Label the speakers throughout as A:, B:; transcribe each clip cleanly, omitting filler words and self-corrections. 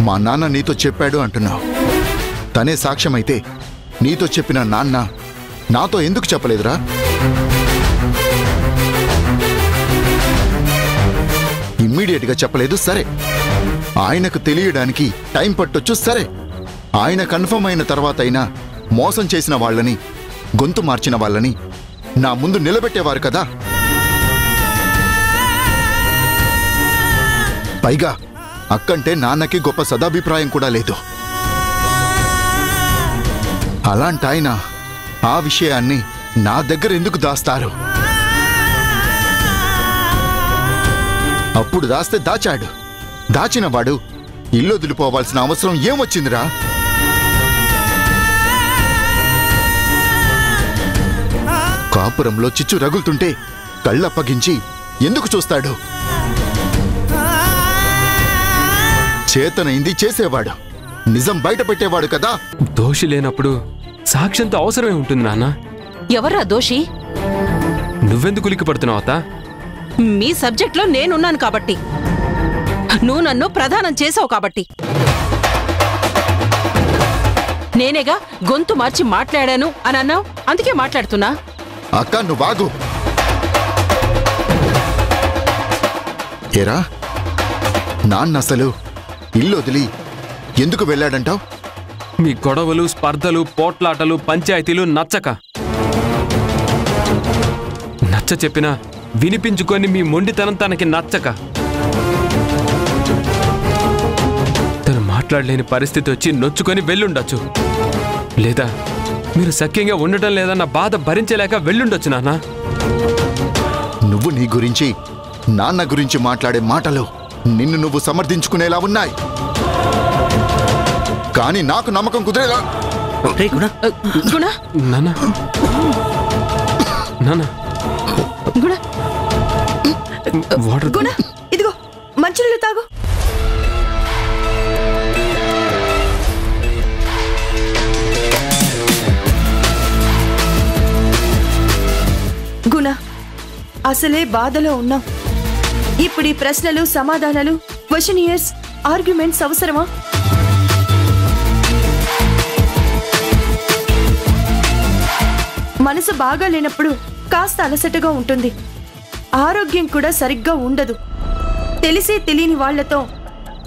A: మా నాన్న నీతో చెప్పాడు అంటున్నావు. తనే సాక్ష్యమైతే నీతో చెప్పిన నాన్న నాతో ఎందుకు చెప్పలేదురా? ఇమ్మీడియట్గా చెప్పలేదు సరే, ఆయనకు తెలియడానికి టైం పట్టొచ్చు సరే, ఆయన కన్ఫర్మ్ అయిన తర్వాత అయినా మోసం చేసిన వాళ్ళని, గొంతు మార్చిన వాళ్ళని నా ముందు నిలబెట్టేవారు కదా. పైగా అక్కంటే నాన్నకి గొప్ప సదాభిప్రాయం కూడా లేదు. అలాంటి ఆయన ఆ విషయాన్ని నా దగ్గర ఎందుకు దాస్తారు? అప్పుడు దాస్తే దాచాడు. దాచినవాడు ఇల్లు వదిలిపోవాల్సిన అవసరం ఏమొచ్చిందిరా? కాపురంలో చిచ్చు రగులుతుంటే కళ్ళప్పగించి ఎందుకు చూస్తాడు? చేతనైంది చేసేవాడు, నిజం బయట పెట్టేవాడు కదా.
B: దోషి లేనప్పుడు సాక్ష్యంతో అవసరమే ఉంటుంది నాన్న.
C: ఎవర్రా దోషి?
B: నువ్వెందుకు ఉలిక్కి పడుతున్నావు అత్త?
C: మీ సబ్జెక్ట్లో నేనున్నాను కాబట్టి, నువ్వు నన్ను ప్రధానం చేసావు కాబట్టి. నేనేగా గొంతు మార్చి మాట్లాడాను అని అన్నావు, అందుకే మాట్లాడుతున్నా.
A: అక్క నువ్వాగు. ఏరా, నాన్న అసలు ఇల్లు వదిలి ఎందుకు వెళ్ళాడంటావు?
B: మీ గొడవలు, స్పర్ధలు, పోట్లాటలు, పంచాయతీలు నచ్చక. నచ్చ చెప్పినా వినిపించుకొని మీ మొండితనం తనకి నచ్చక. తను మాట్లాడలేని పరిస్థితి వచ్చి నొచ్చుకొని వెళ్ళుండొచ్చు. లేదా మీరు సఖ్యంగా ఉండటం లేదన్న బాధ భరించలేక వెళ్ళుండొచ్చు నాన్న.
A: నువ్వు నీ గురించి, నాన్న గురించి మాట్లాడే మాటలు నిన్ను నువ్వు సమర్థించుకునేలా ఉన్నాయి. కానీ నాకు నమ్మకం కుదిరేలా.
C: గుణ,
B: నాన్న నాన్న
C: గుణ,
B: వాటర్
D: గుణ, ఇదిగో మంచినీళ్ళు తాగు. గుణ, అసలే బాధలో ఉన్నాం. ఇప్పుడు ఈ ప్రశ్నలు, సమాధానాలు, క్వశ్చనియర్స్, ఆర్గ్యుమెంట్స్ అవసరమా? మనసు బాగా లేనప్పుడు కాస్త అలసటగా ఉంటుంది, ఆరోగ్యం కూడా సరిగ్గా ఉండదు. తెలిసి తెలియని వాళ్లతో,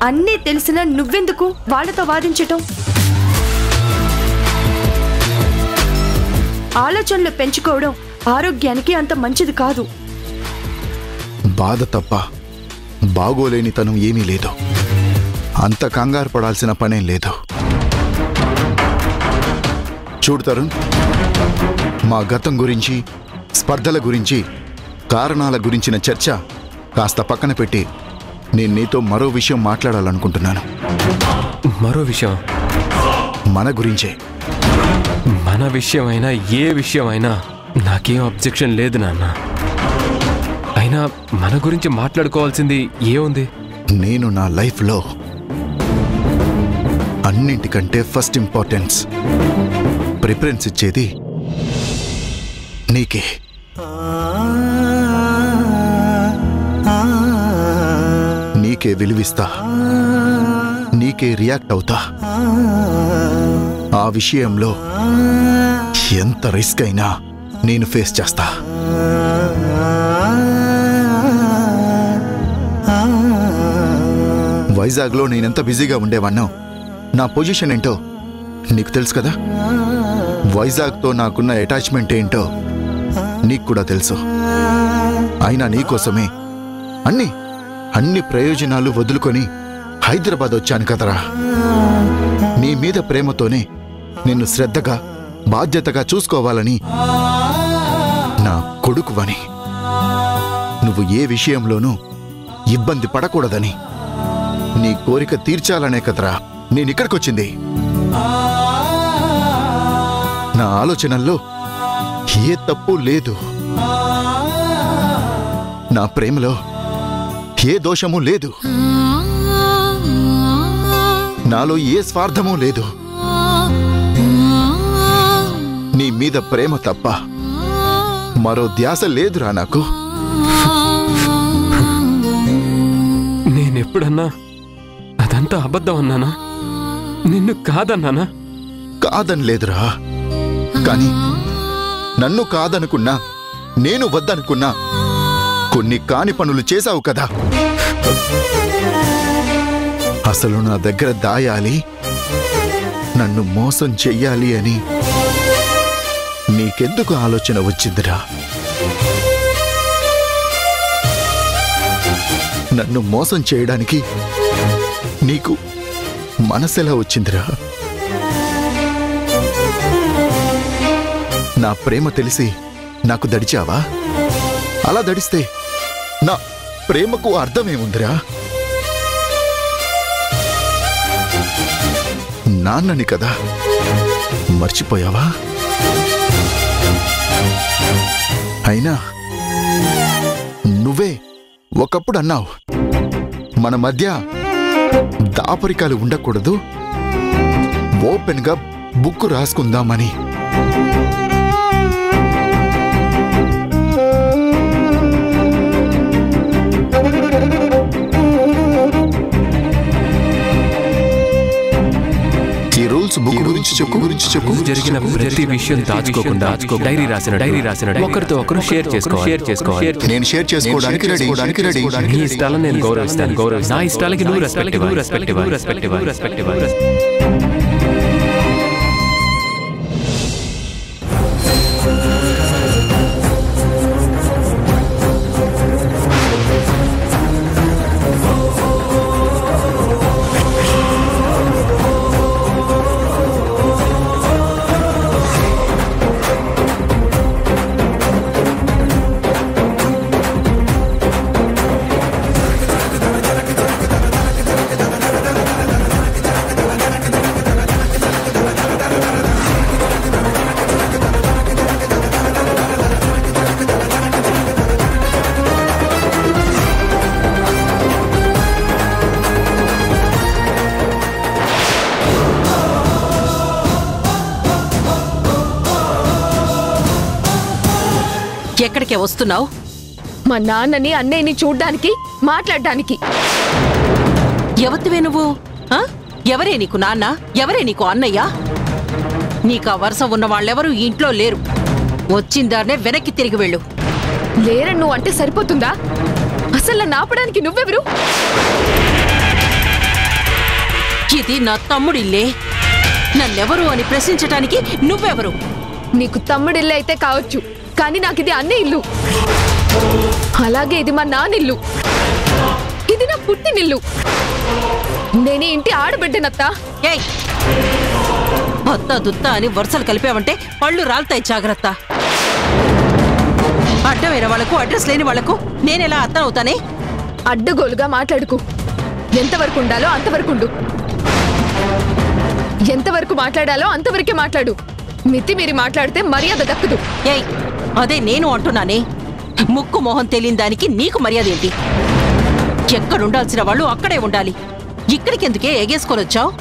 D: అన్నీ తెలిసినా నువ్వెందుకు వాళ్లతో వాదించటం? ఆలోచనలు పెంచుకోవడం ఆరోగ్యానికి అంత మంచిది కాదు.
A: బాధ తప్ప బాగోలేనితనం ఏమీ లేదు. అంత కంగారు పడాల్సిన పనేం లేదు. చూడు తరుణ్, మా గతం గురించి, స్పర్ధల గురించి, కారణాల గురించిన చర్చ కాస్త పక్కన పెట్టి నేను నీతో మరో విషయం మాట్లాడాలనుకుంటున్నాను.
B: మరో విషయం?
A: మన గురించే.
B: మన విషయమైనా ఏ విషయమైనా నాకేం అబ్జెక్షన్ లేదు నాన్న. అయినా మన గురించి మాట్లాడుకోవాల్సింది ఏముంది?
A: నేను నా లైఫ్లో అన్నింటికంటే ఫస్ట్ ఇంపార్టెన్స్, ప్రిఫరెన్స్ ఇచ్చేది నీకే. నీకే విలువిస్తా, నీకే రియాక్ట్ అవుతా. ఆ విషయంలో ఎంత రిస్క్ అయినా నేను ఫేస్ చేస్తా. వైజాగ్లో నేనెంత బిజీగా ఉండేవాణ్ణో, నా పొజిషన్ ఏంటో నీకు తెలుసు కదా. వైజాగ్తో నాకున్న అటాచ్మెంట్ ఏంటో నీకు కూడా తెలుసు. అయినా నీకోసమే అన్ని ప్రయోజనాలు వదులుకొని హైదరాబాద్ వచ్చాను కదరా. నీ మీద ప్రేమతోనే నిన్ను శ్రద్ధగా, బాధ్యతగా చూసుకోవాలని, నా కొడుకువని, నువ్వు ఏ విషయంలోనూ ఇబ్బంది పడకూడదని, నీ కోరిక తీర్చాలనే కదరా నేనిక్కడికొచ్చింది. నా ఆలోచనల్లో ఏ తప్పు లేదు. నా ప్రేమలో ఏ దోషమూ లేదు. నాలో ఏ స్వార్థమూ లేదు. నీ మీద ప్రేమ తప్ప మరో ధ్యాస లేదురా నాకు.
B: నేనెప్పుడన్నా ఇదంతా అబద్ధం అన్నానా? నిన్ను కాదన్నానా?
A: కాదనలేదురా. కానీ నన్ను కాదనుకున్నా, నేను వద్దనుకున్నా కొన్ని కాని పనులు చేశావు కదా. అసలు నా దగ్గర దాయాలి, నన్ను మోసం చెయ్యాలి అని నీకెందుకు ఆలోచన వచ్చిందిరా? నన్ను మోసం చేయడానికి నీకు మనసెలా వచ్చిందిరా? నా ప్రేమ తెలిసి నాకు దడిచావా? అలా దడిస్తే నా ప్రేమకు అర్థమేముందిరా? నాన్నని కదా, మర్చిపోయావా? అయినా నువ్వే ఒకప్పుడు అన్నావు, మన మధ్య దాపరికాలు ఉండకూడదు, ఓపెన్ గా బుక్ రాసుకుందామని. ఈ రూల్స్ బుక్ గురించి చెప్పు.
B: జరిగిన ప్రతి విషయం దాచుకోకుండా డైరీ రాసిన ఒకరితో ఒకరు షేర్ చేసుకోవాలి.
A: నేను షేర్ చేసుకోవడానికి రెడీ.
B: నీ ఇష్టాలను నేను గౌరవిస్తాను. నా ఇష్టాలకి నువ్వు రెస్పెక్ట్ ఇవ్వాలి.
C: ఎక్కడికే వస్తున్నావు?
E: మా నాన్నని అన్నయ్యని చూడ్డానికి, మాట్లాడడానికి.
C: ఎవరివే నువ్వు? ఎవరే నీకు నాన్న, ఎవరే నీకు అన్నయ్య? నీకు ఆ వరుస ఉన్న వాళ్ళెవరూ ఈ ఇంట్లో లేరు. వచ్చిందారనే వెనక్కి తిరిగి వెళ్ళు.
E: లేరని నువ్వు అంటే సరిపోతుందా? అసలు నన్ను ఆపడానికి నువ్వెవరు?
C: ఇది నా తమ్ముడిల్లే. నన్నెవరు అని ప్రశ్నించటానికి నువ్వెవరు?
E: నీకు తమ్ముడిల్లు అయితే కావచ్చు, కానీ నాకు ఇది అన్న ఇల్లు. అలాగే ఇది మా నాన్నిల్లు. ఇది నా పుట్టినిల్లు. నేనే ఇంటి ఆడబిడ్డనత్తా.
C: ఏయ్, అత్త దుత్త అని వరుసలు కలిపావంటే పళ్ళు రాలుతాయి, జాగ్రత్త. అడ్డమైన వాళ్లకు, అడ్రస్ లేని వాళ్లకు నేనెలా అత్త అవుతానే?
E: అడ్డగోలుగా మాట్లాడుకు. ఎంతవరకు ఉండాలో అంతవరకు ఉండు. ఎంతవరకు మాట్లాడాలో అంతవరకే మాట్లాడు. మితి మీరి మాట్లాడితే మర్యాద దక్కదు.
C: ఏయ్, అదే నేను అంటున్నానే. ముక్కు మొహం తెలియని దానికి నీకు మర్యాద ఏంటి? ఎక్కడుండాల్సిన వాళ్ళు అక్కడే ఉండాలి. ఇక్కడికెందుకే ఎగేసుకొనొచ్చావు?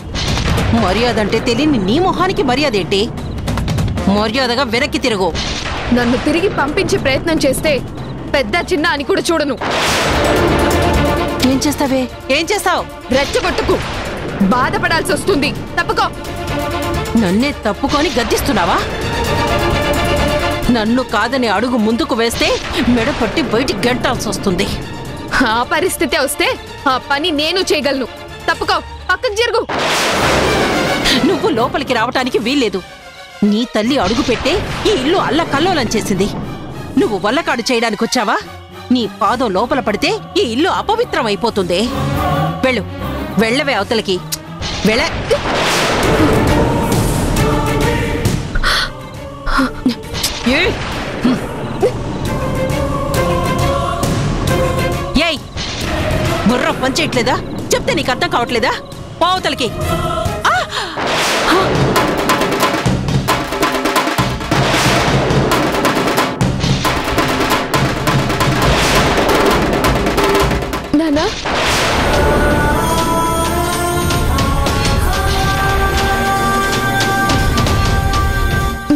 C: మర్యాద అంటే తెలియని నీ మొహానికి మర్యాద ఏంటి? మర్యాదగా వెనక్కి తిరుగు.
E: నన్ను తిరిగి పంపించే ప్రయత్నం చేస్తే పెద్ద చిన్న అని కూడా చూడను.
C: ఏం చేస్తావే? ఏం చేస్తావు?
E: రెచ్చగొట్టుకు. బాధపడాల్సి వస్తుంది. తప్పుకో.
C: నన్నే తప్పుకొని గద్దిస్తున్నావా? నన్ను కాదని అడుగు ముందుకు వేస్తే మెడపట్టి బయటికి గెంటాల్సి వస్తుంది.
E: ఆ పరిస్థితి వస్తే ఆ పని నేను చేయగలను. తప్పుకో, పక్కకు జరుగు.
C: నువ్వు లోపలికి రావటానికి వీల్లేదు. నీ తల్లి అడుగు పెట్టే ఈ ఇల్లు అల్లకల్లోలం చేసింది. నువ్వు వల్లకాడు చేయడానికి వచ్చావా? నీ పాదం లోపల పడితే ఈ ఇల్లు అపవిత్రం అయిపోతుంది. వెళ్ళు, వెళ్ళవే అవతలకి. వెళ్ళ. ఏయ్, బుర్ర పనిచేయట్లేదా? చెప్తే నీకు అర్థం కావట్లేదా? పావతలకి.
E: నానా,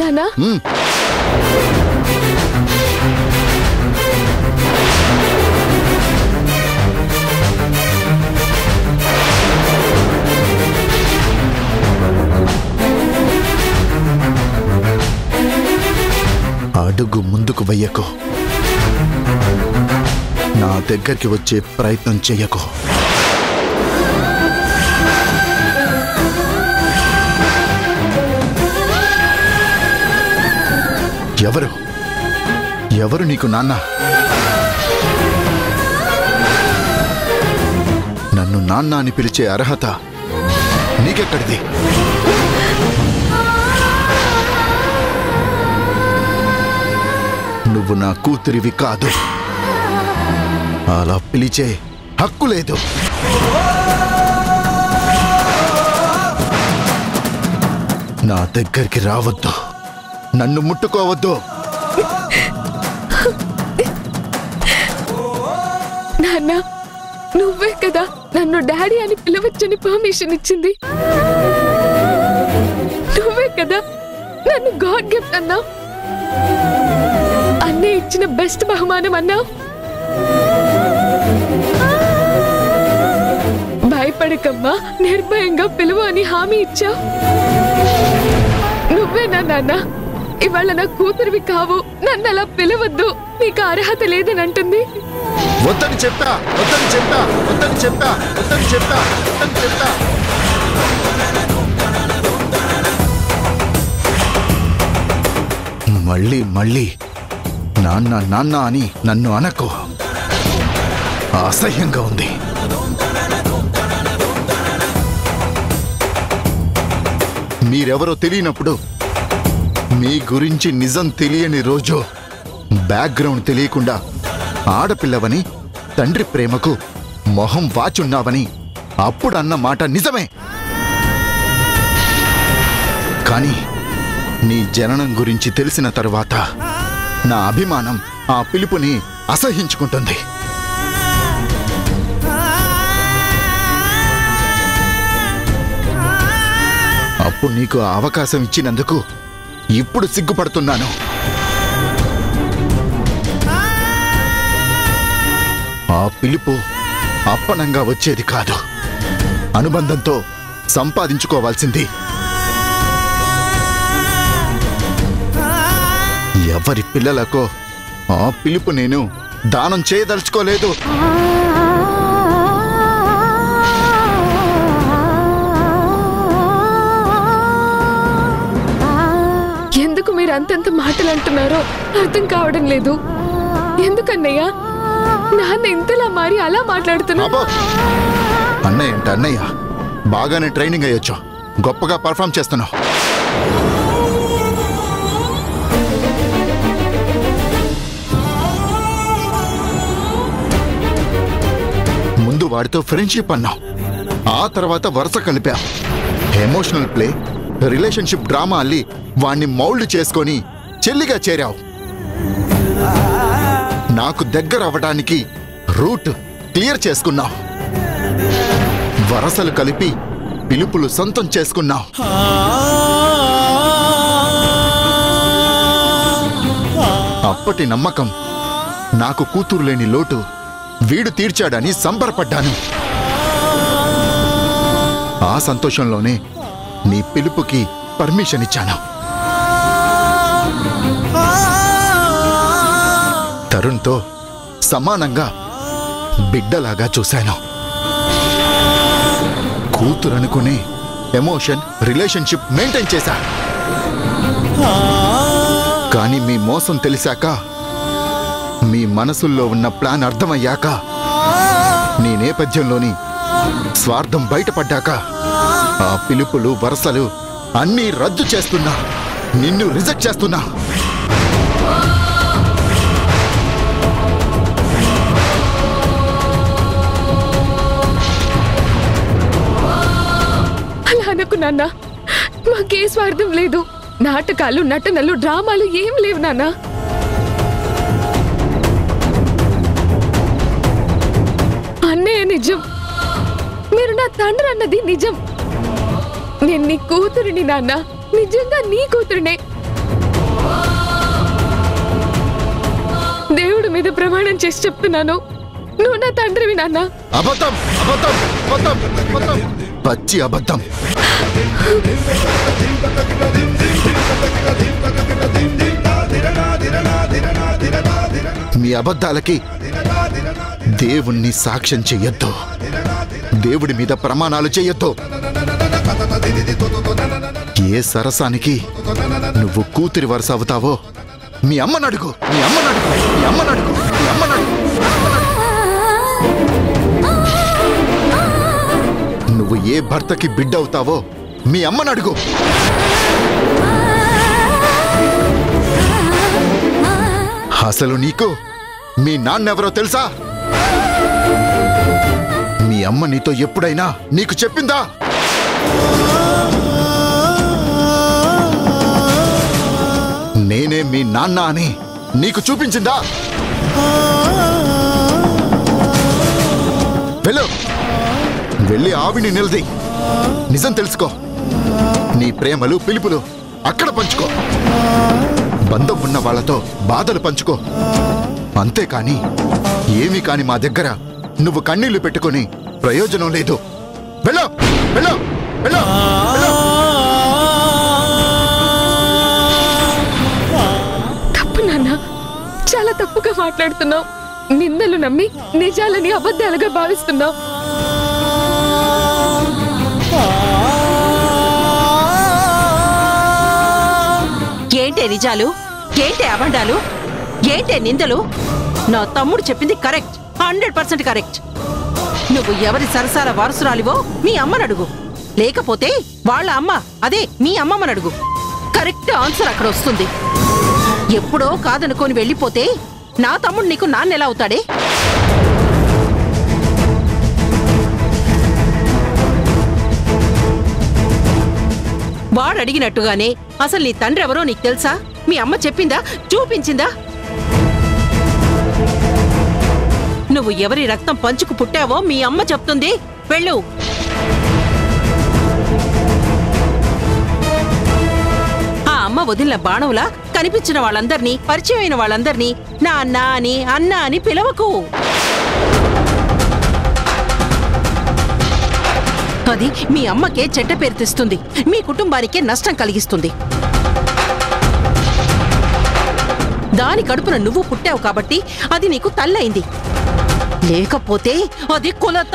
E: నానా,
A: అడుగు ముందుకు వెయ్యకు. నా దగ్గరికి వచ్చే ప్రయత్నం చెయ్యకు. ఎవరు నీకు నాన్న? నన్ను నాన్న అని పిలిచే అర్హత నీకెక్కడిది? నువ్వు నా కూతురివి కాదు. అలా పిలిచే హక్కు లేదు. నా దగ్గరికి రావద్దు. నన్ను ముట్టుకోవద్దు.
E: నాన్న, నువ్వే కదా నన్ను డాడీ అని పిలవచ్చని పర్మిషన్ ఇచ్చింది. నువ్వే కదా నన్ను గాడ్ గిఫ్ట్ అన్నావు. అన్నీ ఇచ్చిన బెస్ట్ బహుమానం అన్నావు. భయపడకమ్మా, నిర్భయంగా పిలువు అని హామీ ఇచ్చావు. నువ్వేనా నాన్న ఇవాళ నా కూతురివి కావు, నన్ను అలా పిలవద్దు, నీకు అర్హత లేదని అంటుంది.
A: వద్దని చెప్పా. మళ్ళీ నాన్న అని నన్ను అనకు. అసహ్యంగా ఉంది. మీరెవరో తెలియనప్పుడు, మీ గురించి నిజం తెలియని రోజు, బ్యాక్గ్రౌండ్ తెలియకుండా ఆడపిల్లవని, తండ్రి ప్రేమకు మొహం వాచున్నావని అప్పుడు అన్న మాట నిజమే. కానీ నీ జననం గురించి తెలిసిన తరువాత నా అభిమానం ఆ పిలుపుని అసహ్యించుకుంటుంది. అప్పుడు నీకు ఆ అవకాశం ఇచ్చినందుకు ఇప్పుడు సిగ్గుపడుతున్నాను. ఆ పిలుపు అప్పనంగా వచ్చేది కాదు, అనుబంధంతో సంపాదించుకోవాల్సింది. ఎవరి పిల్లలకో ఆ పిలుపు నేను దానం చేయదలుచుకోలేదు.
E: ఎందుకు మీరు అంతంత మాటలు అంటున్నారో అర్థం కావడం లేదు. ఎందుకన్నయ్య నాన్న ఇంతలా మారి అలా మాట్లాడుతున్నా?
A: అన్నయ్య బాగానే ట్రైనింగ్ అయ్యొచ్చు, గొప్పగా పర్ఫామ్ చేస్తున్నావు. ముందు వాడితో ఫ్రెండ్షిప్ అన్నావు, ఆ తర్వాత వరుస కలిపా. ఎమోషనల్ ప్లే, రిలేషన్షిప్ డ్రామా అల్లి వాణ్ణి మౌల్డ్ చేసుకొని చెల్లిగా చేరావు. నాకు దగ్గర అవ్వడానికి రూట్ క్లియర్ చేసుకున్నావు. వరసలు కలిపి పిలుపులు సొంతం చేసుకున్నావు. అప్పటి నమ్మకం, నాకు కూతురు లేని లోటు వీడు తీర్చాడని సంబరపడ్డాను. ఆ సంతోషంలోనే నీ పిలుపుకి పర్మిషన్ ఇచ్చాను. తరుణ్తో సమానంగా బిడ్డలాగా చూశాను. కూతురనుకునే ఎమోషన్, రిలేషన్షిప్ మెయింటైన్ చేశా. కానీ మీ మోసం తెలిసాక, మీ మనసుల్లో ఉన్న ప్లాన్ అర్థమయ్యాక, నీ నేపథ్యంలోని స్వార్థం బయటపడ్డాక, ఆ పిలుపులు వరసలు అన్నీ రద్దు చేస్తున్నా, నిన్ను రిజెక్ట్ చేస్తున్నా.
E: అలా అనుకు నాన్న, మాకే స్వార్థం లేదు. నాటకాలు, నటనలు, డ్రామాలు ఏం లేవు నాన్న. అన్నయ్య నిజం, మీరు నా తండ్రి అన్నది నిజం. నేను నీ కూతురిని నాన్న, నిజంగా నీ కూతురినే. దేవుడి మీద ప్రమాణం చేసి చెప్తున్నాను, నువ్వు నా తండ్రివి నాన్న.
A: అబద్ధం, అబద్ధం, అబద్ధం, అబద్ధం, పచ్చి అబద్ధం. మీ అబద్ధాలకి దేవుణ్ణి సాక్ష్యం చెయ్యొద్దు. దేవుడి మీద ప్రమాణాలు చెయ్యొద్దు. ఏ సరసానికి నువ్వు కూతురి వరుస అవుతావో మీ అమ్మని అడుగు. నువ్వు ఏ భర్తకి బిడ్డ అవుతావో మీ అమ్మని అడుగు. అసలు నీకు మీ నాన్నెవరో తెలుసా? మీ అమ్మ నీతో ఎప్పుడైనా నీకు చెప్పిందా? నేనే మీ నాన్న అని నీకు చూపించిందా? వెళ్ళి ఆవిని నిలది. నిజం తెలుసుకో. నీ ప్రేమలు పిలుపులు అక్కడ పంచుకో. బంధం ఉన్న వాళ్లతో బాధలు పంచుకో. అంతేకాని ఏమీ కాని మా దగ్గర నువ్వు కన్నీళ్లు పెట్టుకొని ప్రయోజనం లేదు. వెళ్ళు.
E: తప్పు నాన్న, చాలా తప్పుగా మాట్లాడుతున్నావు. నిందలు నమ్మి నిజాలని అబద్ధాలుగా భావిస్తున్నావు.
C: ఏంటే నిజాలు, ఏంటే అబద్ధాలు, ఏంటే నిందలు? నా తమ్ముడు చెప్పింది కరెక్ట్, 100% కరెక్ట్. నువ్వు ఎవరి సరసాల వారసురాలివో మీ అమ్మని అడుగు, లేకపోతే వాళ్ళ అమ్మ, అదే మీ అమ్మమ్మని అడుగు. కరెక్ట్ ఆన్సర్ అక్కడ వస్తుంది. ఎప్పుడో కాదనుకొని వెళ్ళిపోతే నా తమ్ముడు నీకు నాన్నెలా అవుతాడే? వాడు అడిగినట్టుగానే అసలు నీ తండ్రి ఎవరో నీకు తెలుసా? మీ అమ్మ చెప్పిందా, చూపించిందా? నువ్వు ఎవరి రక్తం పంచుకు పుట్టావో మీ అమ్మ చెప్తుంది. వెళ్ళు. ఆ అమ్మ వదిలిన బాణంలా కనిపించిన వాళ్ళందర్నీ, పరిచయం అయిన వాళ్ళందర్నీ నాన్న అని, అన్న అని పిలవకు. అది మీ అమ్మకే చెడ్డ పేరు తెస్తుంది, మీ కుటుంబానికే నష్టం కలిగిస్తుంది. దాని కడుపున నువ్వు పుట్టావు కాబట్టి అది నీకు తల్లయింది. లేకపోతే అది కులత.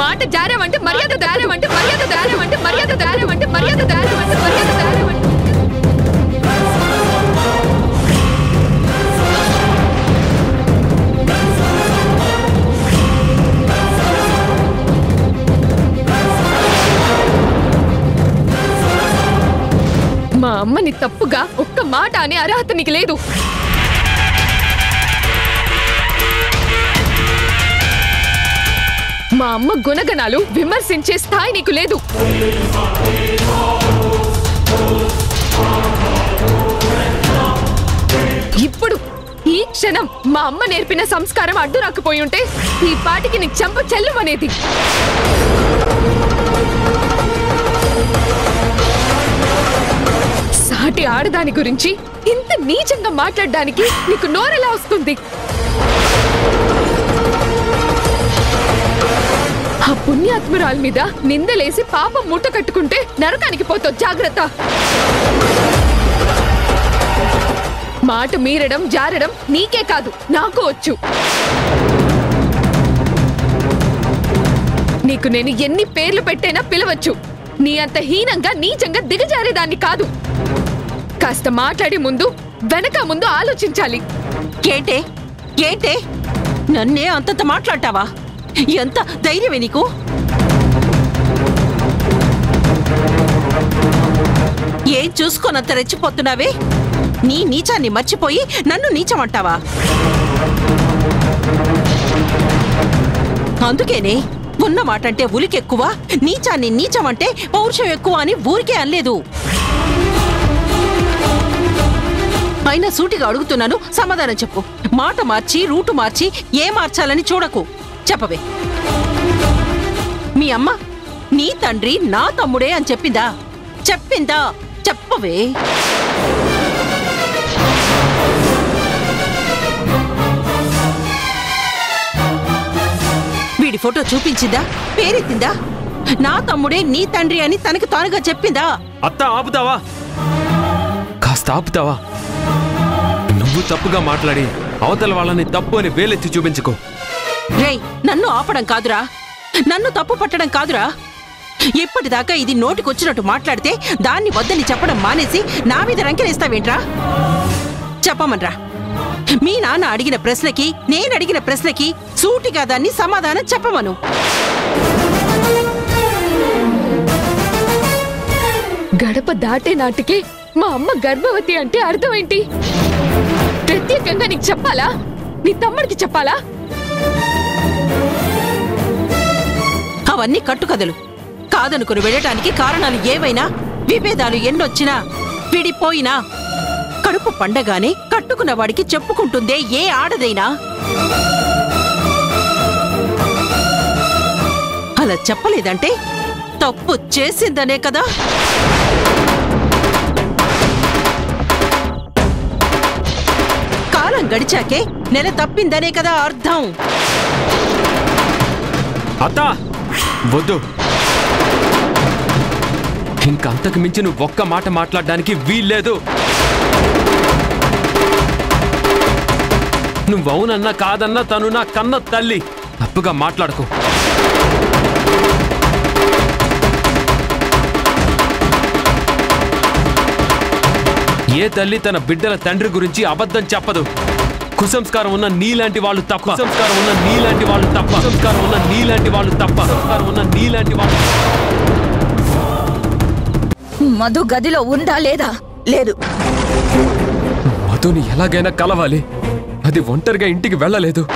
E: మాట జారేవంటే మర్యాద దారేవంటే మర్యాద దారేవంటే మర్యాద దారేవంటే మర్యాద దారేవంటే మర్యాద దారేవంటే మా అమ్మని తప్పుగా ఒక్క మాట అనే అర్హత నీకు లేదు. మా అమ్మ గుణగణాలు విమర్శించే స్థాయి నీకు లేదు. ఇప్పుడు ఈ క్షణం మా అమ్మ నేర్పిన సంస్కారం అడ్డు రాకపోయి ఉంటే ఈ పాటికి నీకు చెంప చెల్లుమనేది. సాటి ఆడదాని గురించి ఇంత నీచంగా మాట్లాడడానికి నీకు నోరెలా వస్తుంది? ఆ పుణ్యాత్మురాల మీద నిందలేసి పాపం మూట కట్టుకుంటే నరకానికి పోతావు, జాగ్రత్త. మాట మీరడం జారడం నీకే కాదు నాకు వచ్చు. నీకు నేను ఎన్ని పేర్లు పెట్టైనా పిలవచ్చు. నీ అంత హీనంగా నీచంగా దిగజారేదాన్ని కాదు. కాస్త మాట్లాడే ముందు వెనక ముందు ఆలోచించాలి.
C: ఏంటే ఏంటే నన్నే అంతంత మాట్లాడతావా? ఎంత ధైర్యమే నీకు? ఏం చూసుకోనంత రెచ్చిపోతున్నావే? నీ నీచాన్ని మర్చిపోయి నన్ను నీచమంటావా? అందుకేనే ఉన్న మాటంటే ఉలికెక్కువ, నీచాన్ని నీచమంటే పౌరుషం ఎక్కువ అని ఊరికే అనలేదు. అయినా సూటిగా అడుగుతున్నాను, సమాధానం చెప్పు. మాట మార్చి రూటు మార్చి ఏ మార్చాలని చూడకు. చెప్పవే. మీ అమ్మ నీ తండ్రి నా తమ్ముడే అని చెప్పిందా? చెప్పవే. వీడి ఫోటో చూపించిందా? పేరెత్తిందా? నా తమ్ముడే నీ తండ్రి అని తనకు తానుగా చెప్పిందా?
B: అత్త ఆపుతావా? కాస్త ఆపుతావా? నువ్వు తప్పుగా మాట్లాడి అవతల వాళ్ళని తప్పు అని వేలెత్తి చూపించుకో.
C: రేయ్, నన్ను ఆపడం కాదురా, నన్ను తప్పు పట్టడం కాదురా. ఇప్పటిదాకా ఇది నోటికొచ్చినట్టు మాట్లాడితే దాన్ని వద్దని చెప్పడం మానేసి నా మీద రంకెలేస్తావేంట్రా? చెప్పమన్రా. మీ నాన్న అడిగిన ప్రశ్నకి నేను అడిగిన ప్రశ్నకి సూటిగా దాన్ని సమాధానం చెప్పమను.
E: గడప దాటే నాటికి మా అమ్మ గర్భవతి అంటే అర్థం ఏంటి? ప్రత్యేకంగా నీకు చెప్పాలా? నీ తమ్ముడికి చెప్పాలా?
C: అవన్నీ కట్టుకథలు. కాదనుకుని వెళ్ళటానికి కారణాలు ఏవైనా, విభేదాలు ఎన్నొచ్చినా, విడిపోయినా కడుపు పండగానే కట్టుకున్న వాడికి చెప్పుకుంటుందే ఏ ఆడదైనా. అలా చెప్పలేదంటే తప్పు చేసిందనే కదా. కాలం గడిచాకే నెల తప్పిందనే కదా అర్థం.
B: అత్త వద్దు. ఇంకంతకు మించి నువ్వు ఒక్క మాట మాట్లాడడానికి వీల్లేదు. నువ్వవునన్నా కాదన్నా తను నా కన్న తల్లి. తప్పుగా మాట్లాడుకో. ఏ తల్లి తన బిడ్డల తండ్రి గురించి అబద్ధం చెప్పదు. కుసంస్కారం ఉన్న నీలాంటి వాళ్ళు తప్ప. సంస్కారం ఉన్న నీలాంటి వాళ్ళు తప్ప. సంస్కారం ఉన్న నీలాంటి వాళ్ళు తప్ప. సంస్కారం ఉన్న నీలాంటి వాళ్ళు.
F: మధు గదిలో ఉందా లేదా? లేదు.
B: మధుని ఎలాగైనా కలవాలి. అది ఒంటరిగా ఇంటికి వెళ్ళలేదు.